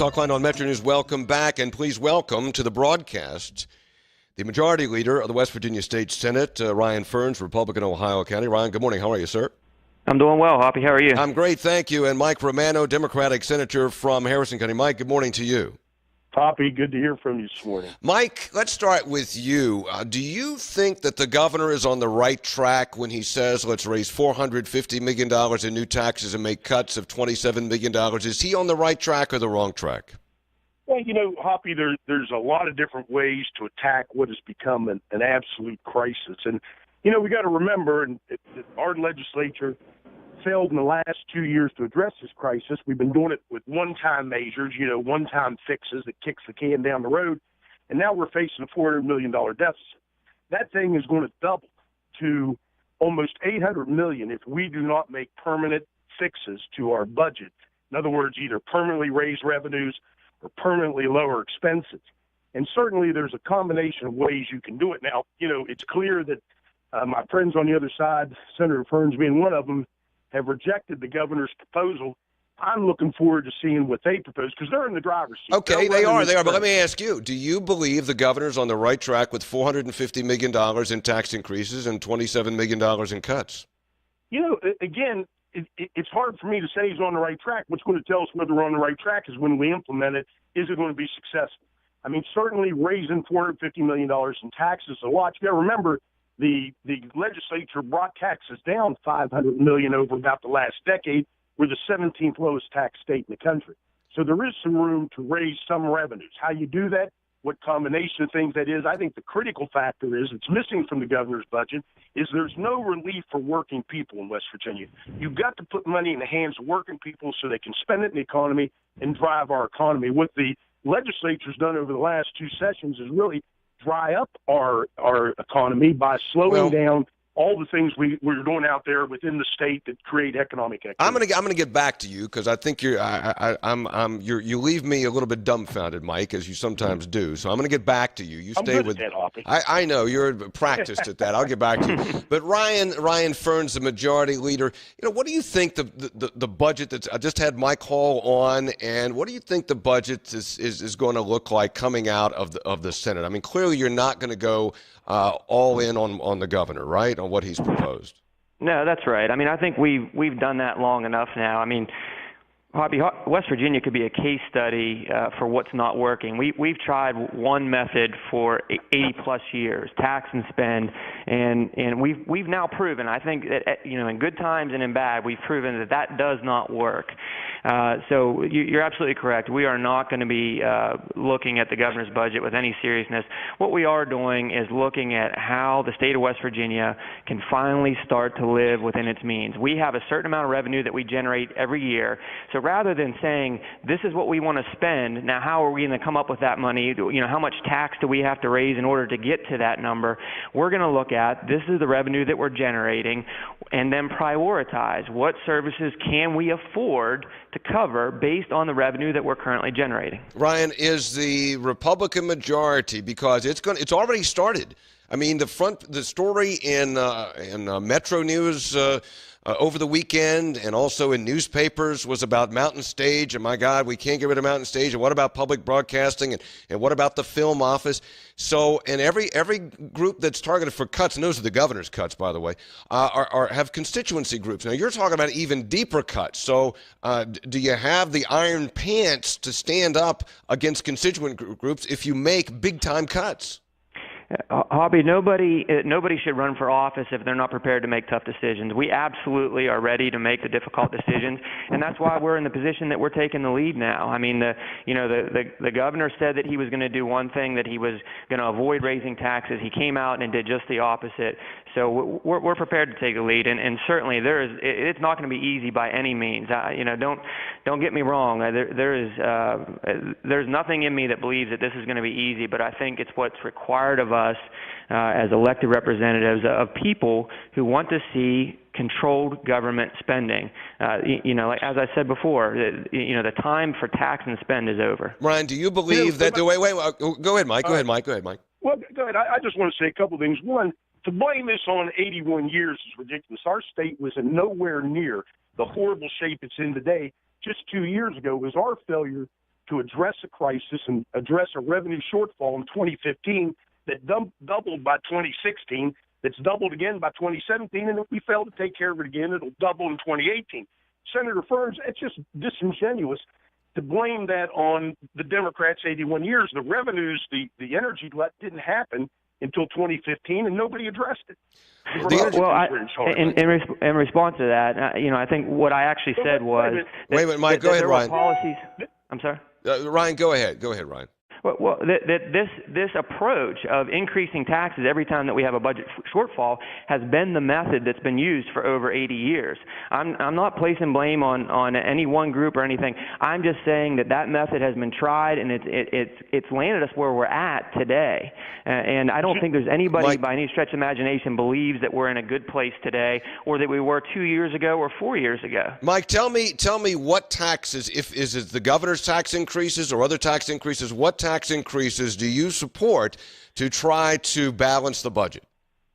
Talkline on Metro News, welcome back, and please welcome to the broadcast the Majority Leader of the West Virginia State Senate, Ryan Ferns, Republican, Ohio County. Ryan, good morning. How are you, sir? I'm doing well, Hoppy. How are you? I'm great, thank you. And Mike Romano, Democratic Senator from Harrison County. Mike, good morning to you. Hoppy, good to hear from you this morning. Mike, let's start with you. Do you think that the governor is on the right track when he says let's raise $450 million in new taxes and make cuts of $27 million? Is he on the right track or the wrong track? Well, you know, Hoppy, there's a lot of different ways to attack what has become an absolute crisis. And, you know, we got to remember, and our legislature failed in the last 2 years to address this crisis. We've been doing it with one-time measures, you know, one-time fixes that kicks the can down the road. And now we're facing a $400 million deficit. That thing is going to double to almost $800 million if we do not make permanent fixes to our budget. In other words, either permanently raise revenues or permanently lower expenses. And certainly there's a combination of ways you can do it. Now, you know, it's clear that my friends on the other side, Senator Ferns being one of them, have rejected the governor's proposal. I'm looking forward to seeing what they propose because they're in the driver's seat. Okay, they are. But let me ask you, do you believe the governor's on the right track with $450 million in tax increases and $27 million in cuts? You know, again, it's hard for me to say he's on the right track. What's going to tell us whether we're on the right track is when we implement it, is it going to be successful? I mean, certainly raising $450 million in taxes a lot. You got to remember, the legislature brought taxes down $500 million over about the last decade. We're the 17th lowest tax state in the country. So there is some room to raise some revenues. How you do that, what combination of things that is, I think the critical factor is, it's missing from the governor's budget, is there's no relief for working people in West Virginia. You've got to put money in the hands of working people so they can spend it in the economy and drive our economy. What the legislature's done over the last two sessions is really dry up our economy by slowing down all the things we're doing out there within the state that create economic activity. I'm gonna get back to you because I think you leave me a little bit dumbfounded, Mike, as you sometimes do. So I'm gonna get back to you. You stay I'm good with at that, Hoppy. I know you're practiced at that. I'll get back to you. But Ryan Ferns, the majority leader. You know, what do you think the budget that's I just had Mike Hall on, and what do you think the budget is going to look like coming out of the Senate? I mean, clearly you're not going to go all in on the governor, right? On what he's proposed. No, that's right. I mean, I think we've done that long enough now. I mean, West Virginia could be a case study for what's not working. We've tried one method for 80-plus years, tax and spend, and we've now proven. I think that in good times and in bad, we've proven that does not work. So you're absolutely correct. We are not going to be looking at the governor's budget with any seriousness. What we are doing is looking at how the state of West Virginia can finally start to live within its means. We have a certain amount of revenue that we generate every year. So rather than saying, this is what we want to spend, now how are we going to come up with that money? How much tax do we have to raise in order to get to that number? We're going to look at, this is the revenue that we're generating, and then prioritize what services can we afford to cover based on the revenue that we're currently generating. Ryan, is the Republican majority, because it's already started. I mean, the story in Metro News over the weekend and also in newspapers was about Mountain Stage, and my God, we can't get rid of Mountain Stage, and what about public broadcasting, and what about the film office? So, and every group that's targeted for cuts, and those are the governor's cuts, by the way, have constituency groups. Now, you're talking about even deeper cuts. So, do you have the iron pants to stand up against constituent groups if you make big-time cuts? Hoppy, nobody should run for office if they're not prepared to make tough decisions. We absolutely are ready to make the difficult decisions, and that's why we're in the position that we're taking the lead now. I mean, the governor said that he was going to do one thing, that he was going to avoid raising taxes. He came out and did just the opposite. So we're prepared to take the lead, and certainly it's not going to be easy by any means. Don't get me wrong. There's nothing in me that believes that this is going to be easy, but I think it's what's required of us as elected representatives of people who want to see controlled government spending. As I said before, the time for tax and spend is over. Ryan, do you believe that? Wait. Go ahead, Mike. Go ahead, Mike. Well, go ahead. I just want to say a couple of things. One, to blame this on 81 years is ridiculous. Our state was in nowhere near the horrible shape it's in today. Just 2 years ago was our failure to address a crisis and address a revenue shortfall in 2015 that doubled by 2016, that's doubled again by 2017, and if we fail to take care of it again, it'll double in 2018. Senator Ferns, it's just disingenuous to blame that on the Democrats' 81 years. The revenues, the energy glut didn't happen until 2015, and nobody addressed it. In response to that, I think what I actually said was... Wait a minute, Mike, go ahead, Ryan. Policies, I'm sorry? Ryan, go ahead. Go ahead, Ryan. Well, this approach of increasing taxes every time that we have a budget shortfall has been the method that's been used for over 80 years. I'm not placing blame on any one group or anything. I'm just saying that method has been tried, and it's landed us where we're at today. And I don't think there's anybody by any stretch of imagination believes that we're in a good place today, or that we were 2 years ago or 4 years ago. Mike, tell me what taxes, is it the governor's tax increases or other tax increases, what tax increases do you support to try to balance the budget?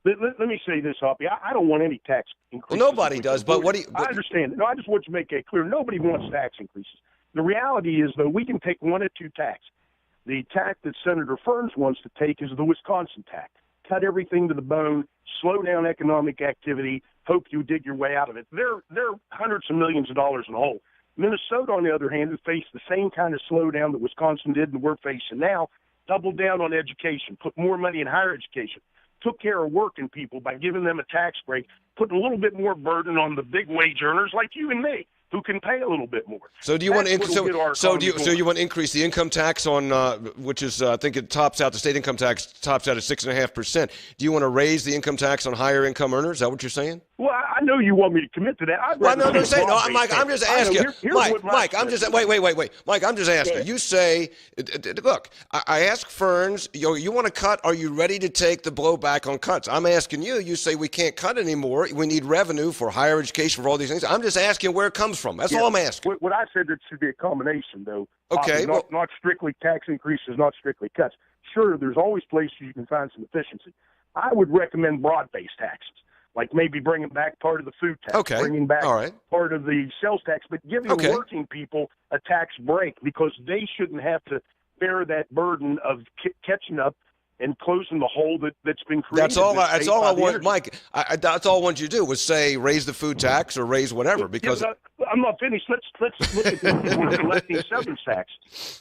Let me say this, Hoppy. I don't want any tax increases. Well, nobody does, but what do you... I understand. No, I just want to make it clear. Nobody wants tax increases. The reality is, though, we can take one of two tacks. The tack that Senator Ferns wants to take is the Wisconsin tack. Cut everything to the bone, slow down economic activity, hope you dig your way out of it. They're hundreds of millions of dollars in the hole. Minnesota, on the other hand, who faced the same kind of slowdown that Wisconsin did and we're facing now, doubled down on education, put more money in higher education, took care of working people by giving them a tax break, putting a little bit more burden on the big wage earners like you and me, who can pay a little bit more. So do you want to you want to increase the income tax on which is I think it tops out, the state income tax tops out at 6.5%. Do you want to raise the income tax on higher income earners? Is that what you're saying? Well, I know you want me to commit to that. Mike, I'm just asking. Mike, I'm just wait. Mike, I'm just asking. You say, look, I ask Ferns, you want to cut? Are you ready to take the blowback on cuts? I'm asking you. You say we can't cut anymore. We need revenue for higher education, for all these things. I'm just asking where it comes from. That's all I'm asking. What I said, it should be a combination, though. Okay. Not strictly tax increases, not strictly cuts. Sure, there's always places you can find some efficiency. I would recommend broad-based taxes, like maybe bringing back part of the food tax, bringing back part of the sales tax, but giving working people a tax break, because they shouldn't have to bear that burden of catching up and closing the hole that's been created. That's all I want, Mike. That's all I want you to do was say raise the food tax or raise whatever. Because I'm not finished. Let's look at the way we're collecting severance tax.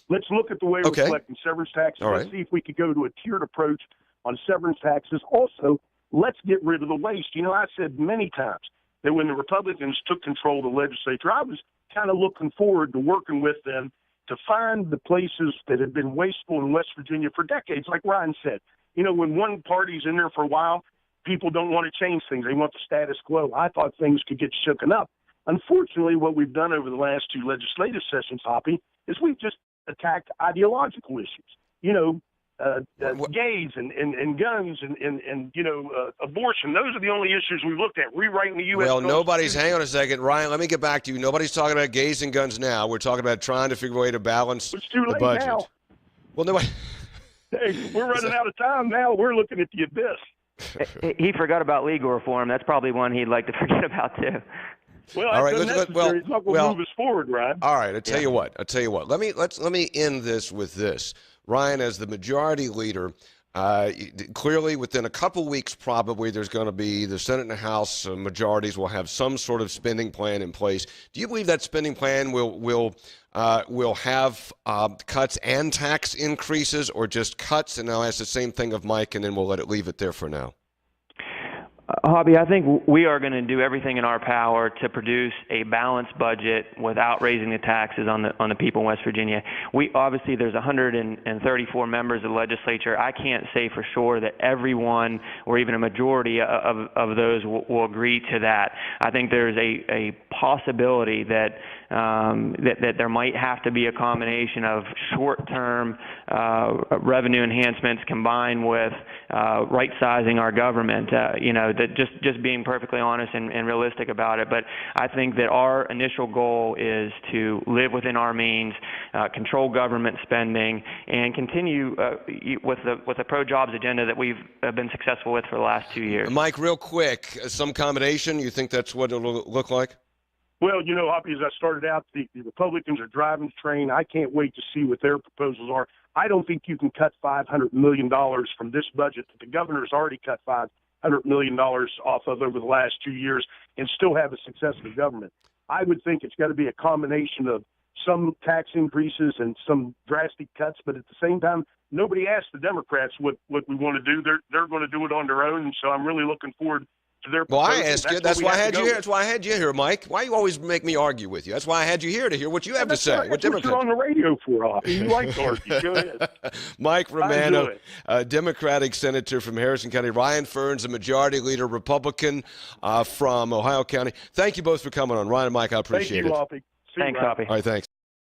Let's look at the way we're collecting severance tax. Let's see if we could go to a tiered approach on severance taxes. Also, let's get rid of the waste. I said many times that when the Republicans took control of the legislature, I was kind of looking forward to working with them to find the places that had been wasteful in West Virginia for decades. Like Ryan said, when one party's in there for a while, people don't want to change things. They want the status quo. I thought things could get shooken up. Unfortunately, what we've done over the last two legislative sessions, Hoppy, is we've just attacked ideological issues. Gays and guns and abortion. Those are the only issues we've looked at. Rewriting the U.S. Well, hang on a second. Ryan, let me get back to you. Nobody's talking about gays and guns now. We're talking about trying to figure a way to balance the budget. Now. Well, nobody. Hey, we're running out of time now. We're looking at the abyss. He forgot about legal reform. That's probably one he'd like to forget about, too. Well, all right, it's not going to move us forward, Ryan. All right, I'll tell you what. Let me end this with this. Ryan, as the majority leader, clearly within a couple weeks probably there's going to be the Senate and the House majorities will have some sort of spending plan in place. Do you believe that spending plan will have cuts and tax increases, or just cuts? And I'll ask the same thing of Mike, and then we'll leave it there for now. Hoppy, I think we are going to do everything in our power to produce a balanced budget without raising the taxes on the people in West Virginia. Obviously there's 134 members of the legislature. I can't say for sure that everyone or even a majority of those will agree to that. I think there's a possibility that there might have to be a combination of short-term revenue enhancements combined with right-sizing our government. That just being perfectly honest and realistic about it. But I think that our initial goal is to live within our means, control government spending, and continue with the pro-jobs agenda that we've been successful with for the last 2 years. Mike, real quick, some combination. You think that's what it'll look like? Well, Hoppy, as I started out, the Republicans are driving the train. I can't wait to see what their proposals are. I don't think you can cut $500 million from this budget that the governor's already cut $500 million off of over the last 2 years and still have a successful government. I would think it's got to be a combination of some tax increases and some drastic cuts, but at the same time, nobody asked the Democrats what we want to do. They're going to do it on their own, and so I'm really looking forward to their proposal. Well, I asked you. That's why I had you here. That's why I had you here, Mike. Why you always make me argue with you? That's why I had you here, to hear what you have to say. What you're on the radio for, Hoppy. You like to argue. Go ahead. Mike Romano, Democratic Senator from Harrison County. Ryan Ferns, the Majority Leader, Republican from Ohio County. Thank you both for coming on. Ryan and Mike, I appreciate it. Thank you, Hoppy. Thanks, Hoppy. All right, thanks.